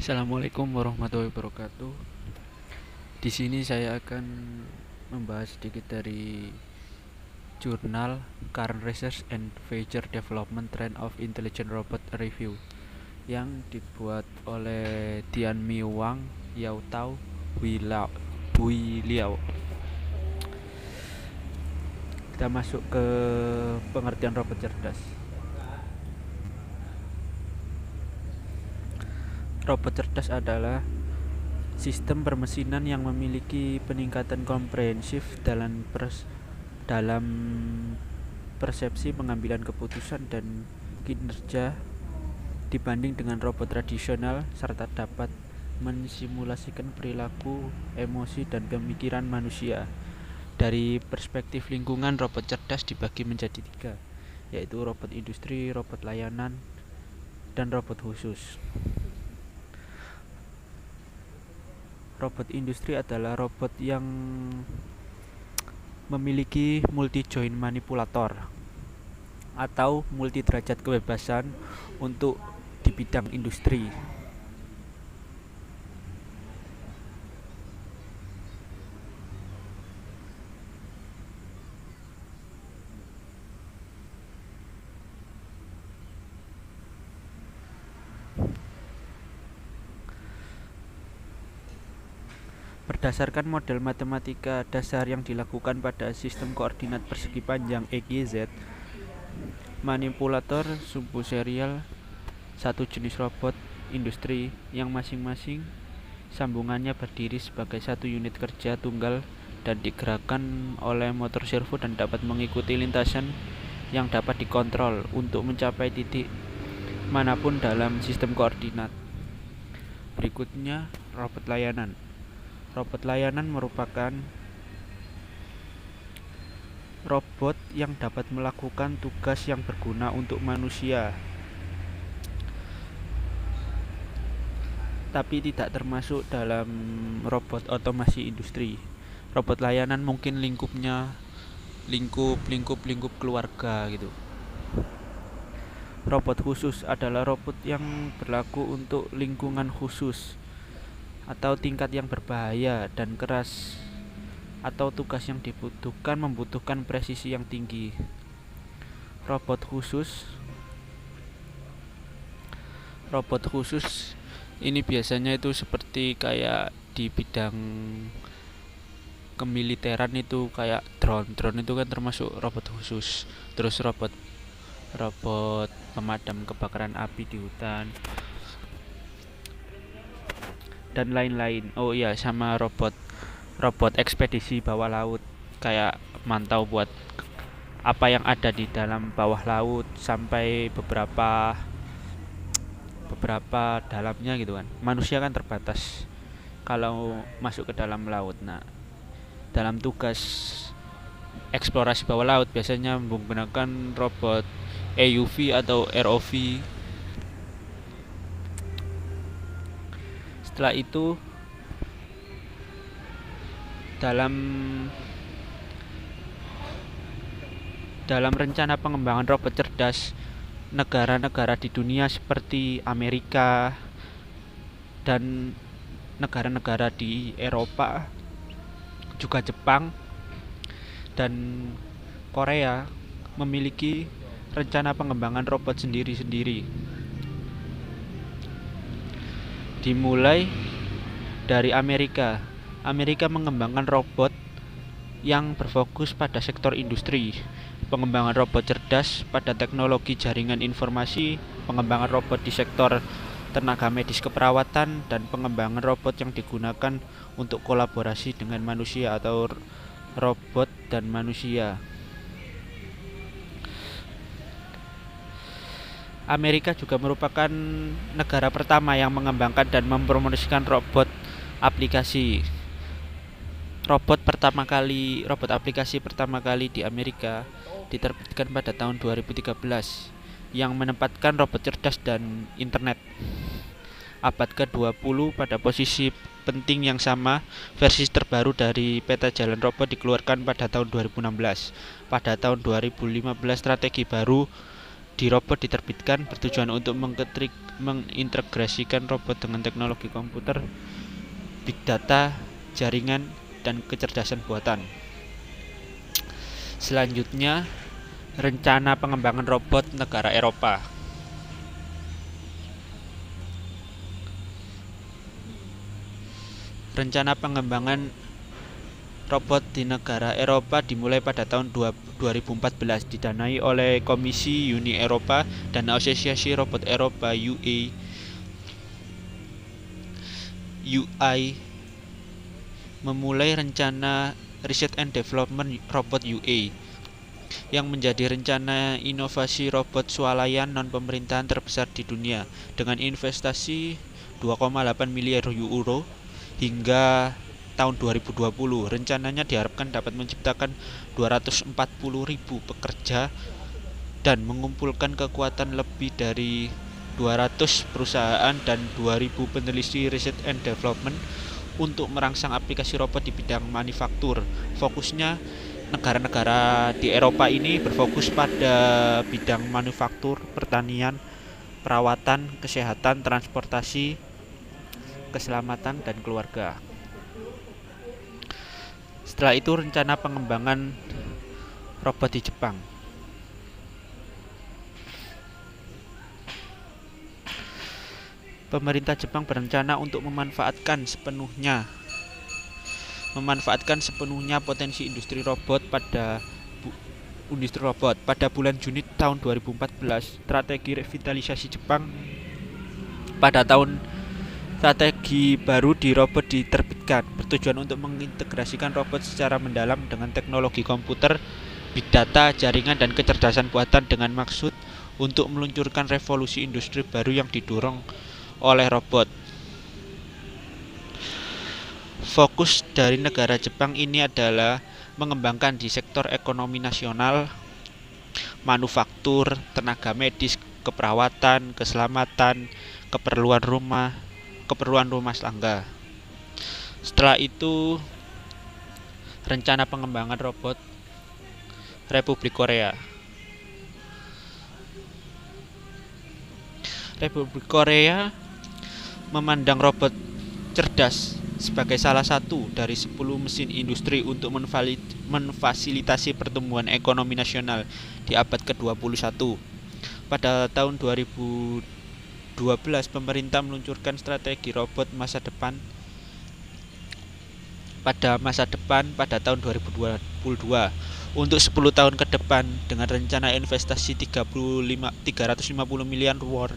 Assalamualaikum warahmatullahi wabarakatuh. Di sini saya akan membahas sedikit dari jurnal Current Research and Future Development Trend of Intelligent Robot Review yang dibuat oleh Tianmi Wang, Yao Tao, Bui Liao. Kita masuk ke pengertian robot cerdas. Robot cerdas adalah sistem permesinan yang memiliki peningkatan komprehensif dalam persepsi pengambilan keputusan dan kinerja dibanding dengan robot tradisional, serta dapat mensimulasikan perilaku, emosi, dan pemikiran manusia. Dari perspektif lingkungan, robot cerdas dibagi menjadi tiga, yaitu robot industri, robot layanan, dan robot khusus. Robot industri adalah robot yang memiliki multi-joint manipulator atau multi derajat kebebasan untuk di bidang industri. Berdasarkan model matematika dasar yang dilakukan pada sistem koordinat persegi panjang EGZ, manipulator subserial satu jenis robot industri yang masing-masing sambungannya berdiri sebagai satu unit kerja tunggal dan digerakkan oleh motor servo dan dapat mengikuti lintasan yang dapat dikontrol untuk mencapai titik manapun dalam sistem koordinat. Berikutnya, robot layanan. Robot layanan merupakan robot yang dapat melakukan tugas yang berguna untuk manusia, tapi tidak termasuk dalam robot otomasi industri. Robot layanan mungkin lingkupnya lingkup keluarga gitu. Robot khusus adalah robot yang berlaku untuk lingkungan khusus atau tingkat yang berbahaya dan keras, atau tugas yang membutuhkan presisi yang tinggi. Robot khusus ini biasanya itu seperti kayak di bidang kemiliteran, itu kayak drone itu kan termasuk robot khusus. Terus robot pemadam kebakaran api di hutan dan lain-lain. Oh iya, sama robot ekspedisi bawah laut, kayak mantau buat apa yang ada di dalam bawah laut sampai beberapa dalamnya gitu kan. Manusia kan terbatas kalau masuk ke dalam laut. Nah, dalam tugas eksplorasi bawah laut biasanya menggunakan robot AUV atau ROV. Setelah itu, dalam rencana pengembangan robot cerdas, negara-negara di dunia seperti Amerika dan negara-negara di Eropa, juga Jepang dan Korea memiliki rencana pengembangan robot sendiri-sendiri. Dimulai dari Amerika. Amerika mengembangkan robot yang berfokus pada sektor industri, pengembangan robot cerdas pada teknologi jaringan informasi, pengembangan robot di sektor tenaga medis keperawatan, dan pengembangan robot yang digunakan untuk kolaborasi dengan manusia atau robot dan manusia. Amerika juga merupakan negara pertama yang mengembangkan dan mempromosikan robot aplikasi. Robot aplikasi pertama kali di Amerika diterbitkan pada tahun 2013 yang menempatkan robot cerdas dan internet. Abad ke-20 pada posisi penting yang sama, versi terbaru dari peta jalan robot dikeluarkan pada tahun 2016. Pada tahun 2015 strategi baru di robot diterbitkan bertujuan untuk mengintegrasikan robot dengan teknologi komputer, big data, jaringan, dan kecerdasan buatan. Selanjutnya, rencana pengembangan robot negara Eropa. Rencana pengembangan robot di negara Eropa dimulai pada tahun 2014, didanai oleh Komisi Uni Eropa dan Asosiasi Robot Eropa UI memulai rencana Research and Development Robot UA yang menjadi rencana inovasi robot swalayan non-pemerintahan terbesar di dunia dengan investasi 2,8 miliar euro hingga tahun 2020. Rencananya diharapkan dapat menciptakan 240.000 pekerja dan mengumpulkan kekuatan lebih dari 200 perusahaan dan 2.000 peneliti riset and development untuk merangsang aplikasi robot di bidang manufaktur. Fokusnya negara-negara di Eropa ini berfokus pada bidang manufaktur, pertanian, perawatan, kesehatan, transportasi, keselamatan, dan keluarga. Setelah itu rencana pengembangan robot di Jepang. Pemerintah Jepang berencana untuk memanfaatkan sepenuhnya potensi industri robot pada bulan Juni tahun 2014. Strategi revitalisasi Jepang Strategi baru di robot diterbitkan, bertujuan untuk mengintegrasikan robot secara mendalam dengan teknologi komputer, big data, jaringan, dan kecerdasan buatan dengan maksud untuk meluncurkan revolusi industri baru yang didorong oleh robot. Fokus dari negara Jepang ini adalah mengembangkan di sektor ekonomi nasional, manufaktur, tenaga medis, keperawatan, keselamatan, keperluan rumah tangga. Setelah itu, rencana pengembangan robot Republik Korea. Republik Korea memandang robot cerdas sebagai salah satu dari 10 mesin industri untuk memfasilitasi pertumbuhan ekonomi nasional di abad ke-21. Pada tahun 2012, pemerintah meluncurkan strategi robot masa depan pada tahun 2022 untuk 10 tahun ke depan dengan rencana investasi 350 miliar won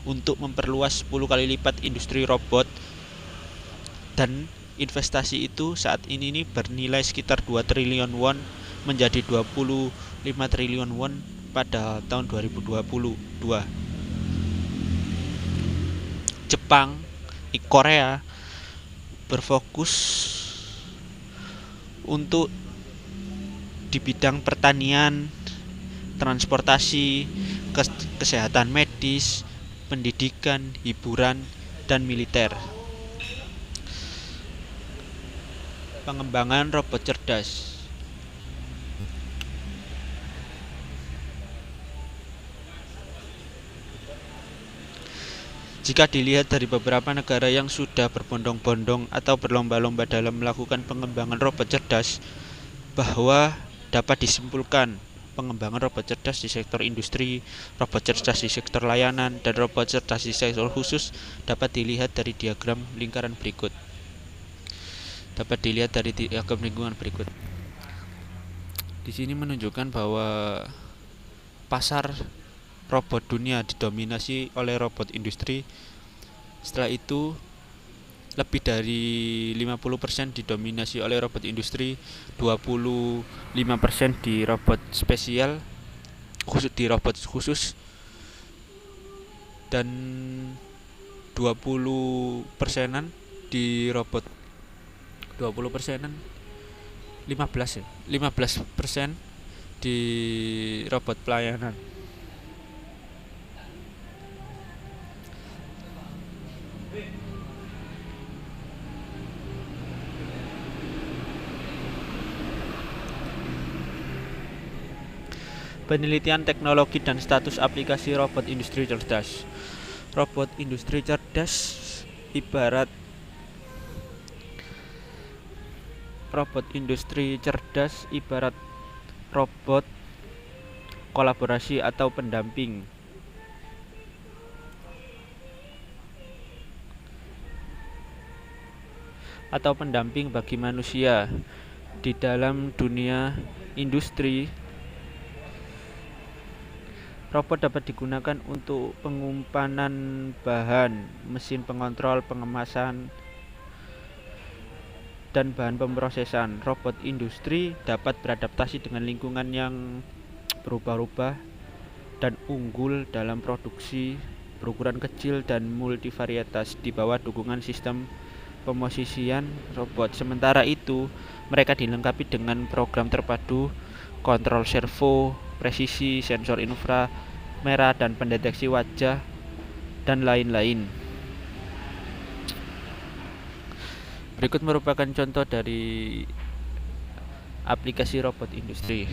untuk memperluas 10 kali lipat industri robot, dan investasi itu saat ini bernilai sekitar 2 triliun won menjadi 25 triliun won pada tahun 2022. Korea berfokus untuk di bidang pertanian, transportasi, kesehatan medis, pendidikan, hiburan, dan militer. Pengembangan robot cerdas. Jika dilihat dari beberapa negara yang sudah berbondong-bondong atau berlomba-lomba dalam melakukan pengembangan robot cerdas, bahwa dapat disimpulkan pengembangan robot cerdas di sektor industri, robot cerdas di sektor layanan, dan robot cerdas di sektor khusus dapat dilihat dari diagram lingkaran berikut. Di sini menunjukkan bahwa pasar robot dunia didominasi oleh robot industri. Setelah itu lebih dari 50% didominasi oleh robot industri, 25% di robot spesial, di robot khusus, dan 20%-an di robot 15% di robot pelayanan. Penelitian teknologi dan status aplikasi robot industri cerdas. Robot industri cerdas ibarat robot kolaborasi atau pendamping bagi manusia di dalam dunia industri. Robot dapat digunakan untuk pengumpanan bahan, mesin pengontrol, pengemasan, dan bahan pemrosesan. Robot industri dapat beradaptasi dengan lingkungan yang berubah-ubah dan unggul dalam produksi, berukuran kecil dan multivarietas di bawah dukungan sistem pemosisian robot. Sementara itu, mereka dilengkapi dengan program terpadu, kontrol servo, presisi, sensor inframerah dan pendeteksi wajah, dan lain-lain. Berikut merupakan contoh dari aplikasi robot industri.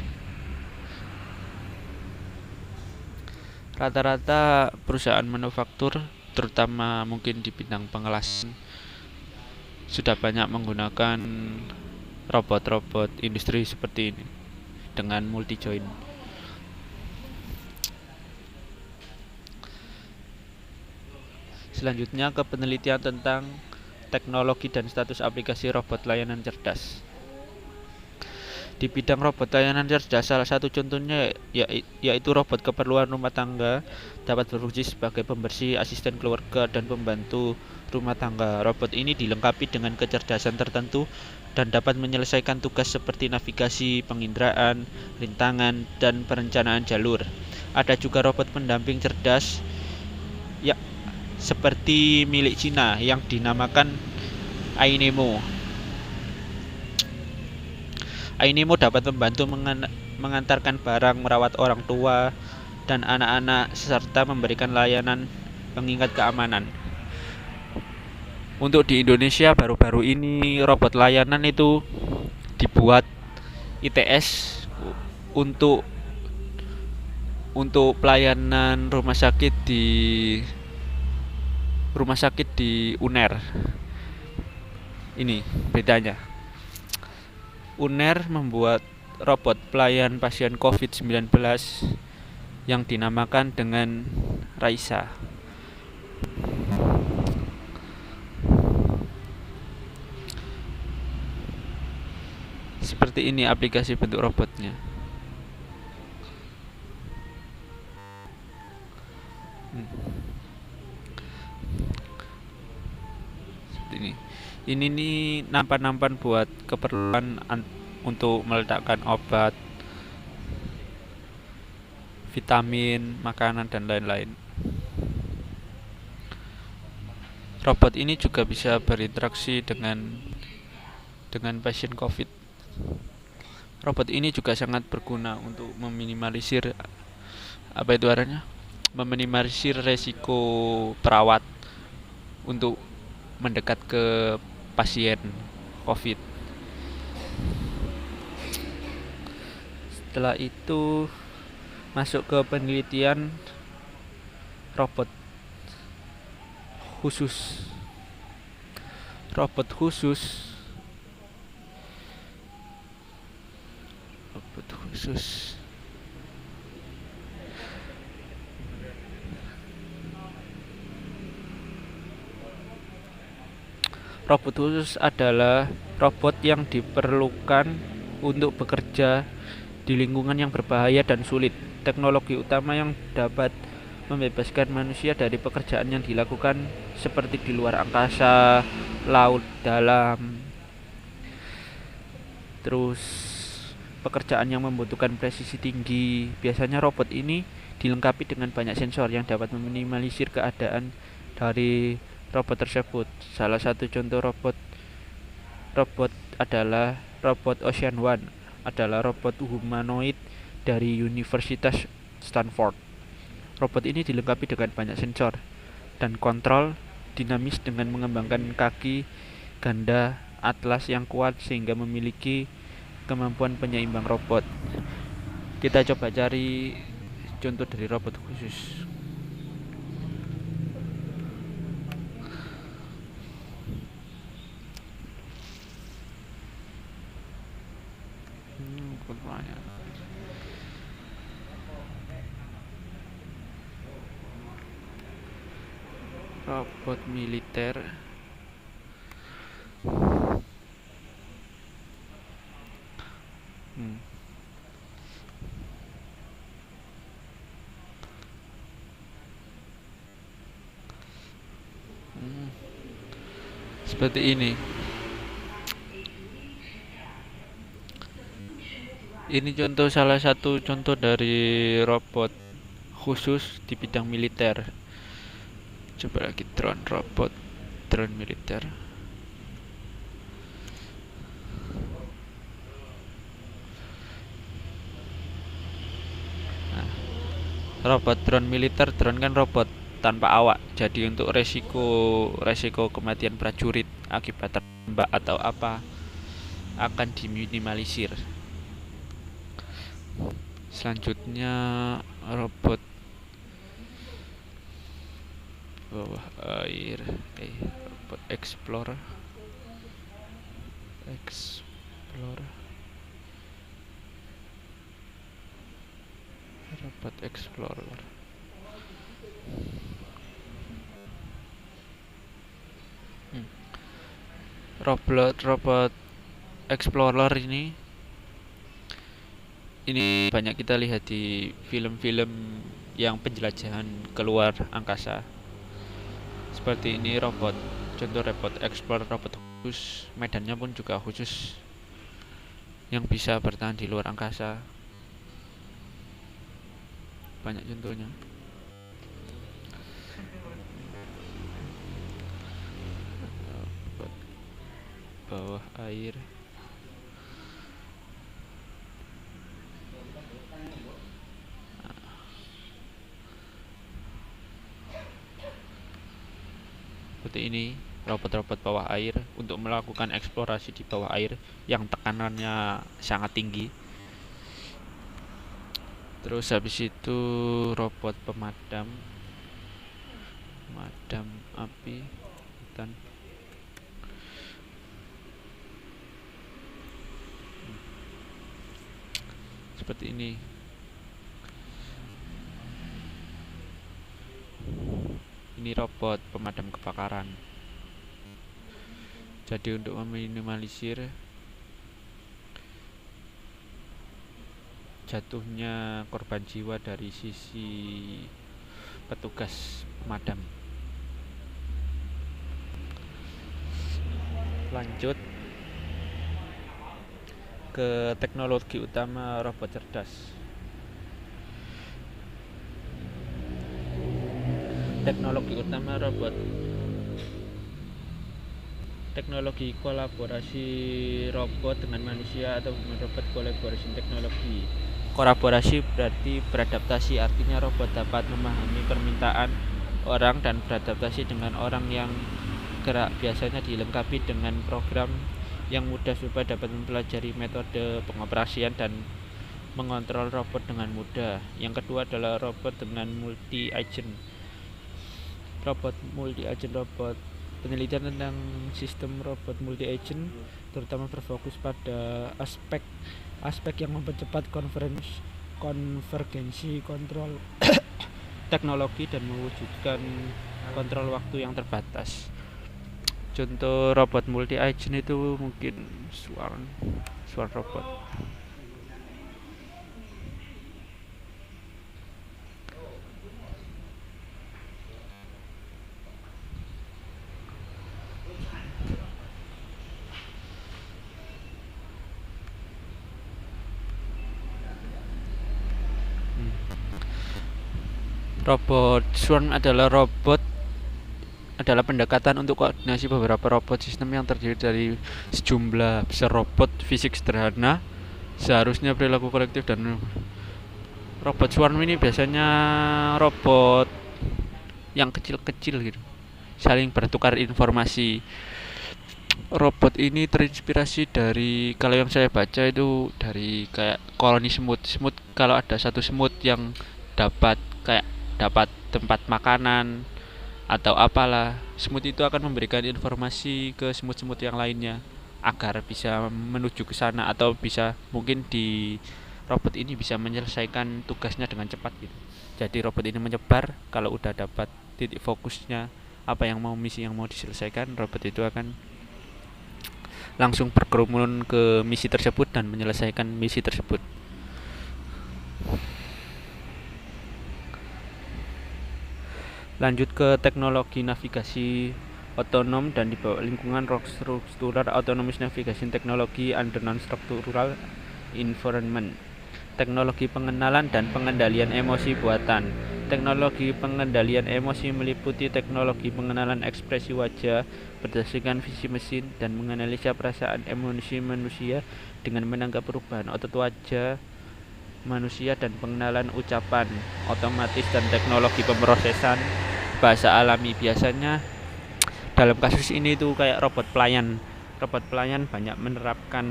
Rata-rata perusahaan manufaktur, terutama mungkin di bidang pengelasan, sudah banyak menggunakan robot-robot industri seperti ini dengan multi join. Selanjutnya ke penelitian tentang teknologi dan status aplikasi robot layanan cerdas. Di bidang robot layanan cerdas, salah satu contohnya yaitu robot keperluan rumah tangga, dapat berfungsi sebagai pembersih, asisten keluarga, dan pembantu rumah tangga. Robot ini dilengkapi dengan kecerdasan tertentu dan dapat menyelesaikan tugas seperti navigasi, penginderaan, rintangan, dan perencanaan jalur. Ada juga robot pendamping cerdas seperti milik Cina yang dinamakan Ainemo. Ainemo dapat membantu mengantarkan barang, merawat orang tua dan anak-anak, serta memberikan layanan pengingat keamanan. Untuk di Indonesia baru-baru ini robot layanan itu dibuat ITS untuk pelayanan rumah sakit di UNER. Ini bedanya. UNER membuat robot pelayan pasien COVID-19 yang dinamakan dengan Raisa. Seperti ini aplikasi bentuk robotnya. Ini nih nampan-nampan buat keperluan untuk meletakkan obat, vitamin, makanan, dan lain-lain. Robot ini juga bisa berinteraksi dengan pasien COVID. Robot ini juga sangat berguna untuk meminimalisir resiko perawat untuk mendekat ke pasien COVID. Setelah itu masuk ke penelitian robot khusus. Robot khusus adalah robot yang diperlukan untuk bekerja di lingkungan yang berbahaya dan sulit. Teknologi utama yang dapat membebaskan manusia dari pekerjaan yang dilakukan seperti di luar angkasa, laut dalam, terus pekerjaan yang membutuhkan presisi tinggi. Biasanya robot ini dilengkapi dengan banyak sensor yang dapat meminimalisir keadaan dari robot tersebut. Salah satu contoh robot adalah robot Ocean One, adalah robot humanoid dari Universitas Stanford. Robot ini dilengkapi dengan banyak sensor dan kontrol dinamis dengan mengembangkan kaki ganda atlas yang kuat sehingga memiliki kemampuan penyeimbang robot. Kita coba cari contoh dari robot khusus. Robot militer. Seperti ini. Ini salah satu contoh dari robot khusus di bidang militer. Coba lagi drone militer. Nah, robot drone militer, drone kan robot tanpa awak. Jadi untuk resiko kematian prajurit akibat tembak atau apa akan diminimalisir. Selanjutnya robot bawah air, robot explorer, robot explorer. Robot explorer ini banyak kita lihat di film-film yang penjelajahan keluar angkasa. Seperti ini contoh robot explorer, robot khusus, medannya pun juga khusus yang bisa bertahan di luar angkasa. Banyak contohnya. Bawah air. Seperti ini robot-robot bawah air untuk melakukan eksplorasi di bawah air yang tekanannya sangat tinggi. Terus habis itu robot pemadam api hutan. Seperti ini. Ini robot pemadam kebakaran. Jadi untuk meminimalisir jatuhnya korban jiwa dari sisi petugas pemadam. Lanjut ke teknologi utama robot cerdas. Teknologi kolaborasi robot dengan manusia atau robot kolaborasi teknologi. Kolaborasi berarti beradaptasi, artinya robot dapat memahami permintaan orang dan beradaptasi dengan orang yang gerak. Biasanya dilengkapi dengan program yang mudah supaya dapat mempelajari metode pengoperasian dan mengontrol robot dengan mudah. Yang kedua adalah robot dengan multi-agent. Robot penelitian tentang sistem robot multi-agent terutama berfokus pada aspek yang mempercepat konvergensi kontrol teknologi dan mewujudkan kontrol waktu yang terbatas. Contoh robot multi-agent itu mungkin Swarm robot. Robot Swarm adalah pendekatan untuk koordinasi beberapa robot sistem yang terdiri dari sejumlah besar robot fisik sederhana. Seharusnya perilaku kolektif dan robot Swarm ini biasanya robot yang kecil-kecil gitu, saling bertukar informasi. Robot ini terinspirasi dari, kalau yang saya baca itu dari kayak koloni semut. Semut, kalau ada satu semut yang dapat kayak dapat tempat makanan atau apalah, semut itu akan memberikan informasi ke semut-semut yang lainnya agar bisa menuju ke sana, atau bisa mungkin di robot ini bisa menyelesaikan tugasnya dengan cepat gitu. Jadi robot ini menyebar, kalau udah dapat titik fokusnya apa yang mau, misi yang mau diselesaikan, robot itu akan langsung berkerumun ke misi tersebut dan menyelesaikan misi tersebut. Lanjut ke teknologi navigasi otonom dan di bawah lingkungan Structural Autonomous Navigation Technology under Non-Structural Environment. Teknologi pengenalan dan pengendalian emosi buatan. Teknologi pengendalian emosi meliputi teknologi pengenalan ekspresi wajah berdasarkan visi mesin dan menganalisa perasaan emosi manusia dengan menangkap perubahan otot wajah manusia dan pengenalan ucapan otomatis dan teknologi pemrosesan bahasa alami. Biasanya dalam kasus ini tuh kayak robot pelayan banyak menerapkan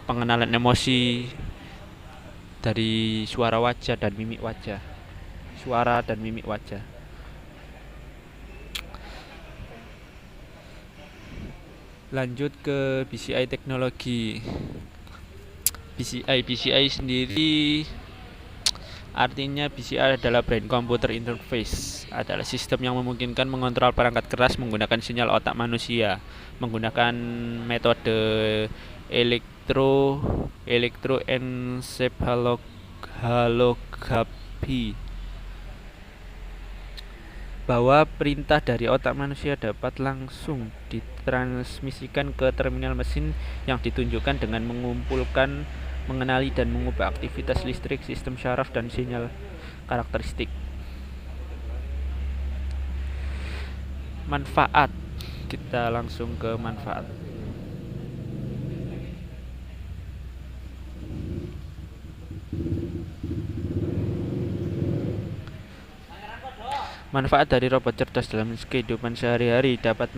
pengenalan emosi dari suara wajah dan mimik wajah, suara dan mimik wajah. Lanjut ke BCI teknologi. BCI sendiri artinya, BCI adalah Brain Computer Interface, adalah sistem yang memungkinkan mengontrol perangkat keras menggunakan sinyal otak manusia, menggunakan metode elektroencephalography, bahwa perintah dari otak manusia dapat langsung ditransmisikan ke terminal mesin yang ditunjukkan dengan mengumpulkan, mengenali dan mengubah aktivitas listrik, sistem syaraf dan sinyal karakteristik. Manfaat, kita langsung ke manfaat. Manfaat dari robot cerdas dalam kehidupan sehari-hari dapat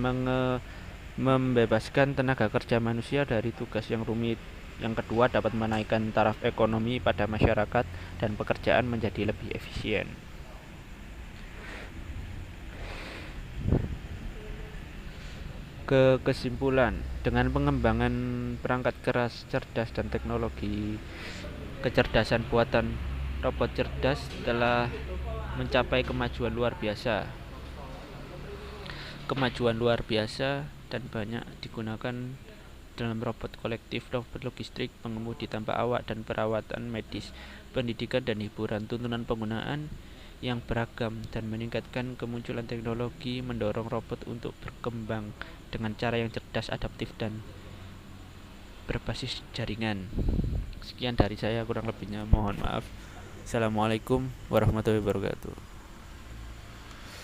membebaskan tenaga kerja manusia dari tugas yang rumit. Yang kedua, dapat menaikkan taraf ekonomi pada masyarakat dan pekerjaan menjadi lebih efisien. Kesimpulan, dengan pengembangan perangkat keras cerdas dan teknologi kecerdasan buatan, robot cerdas telah mencapai kemajuan luar biasa dan banyak digunakan dalam robot kolektif, robot logistik, pengemudi tanpa awak dan perawatan medis, pendidikan dan hiburan. Tuntunan penggunaan yang beragam dan meningkatkan kemunculan teknologi mendorong robot untuk berkembang dengan cara yang cerdas, adaptif dan berbasis jaringan. Sekian dari saya, kurang lebihnya mohon maaf. Assalamualaikum warahmatullahi wabarakatuh.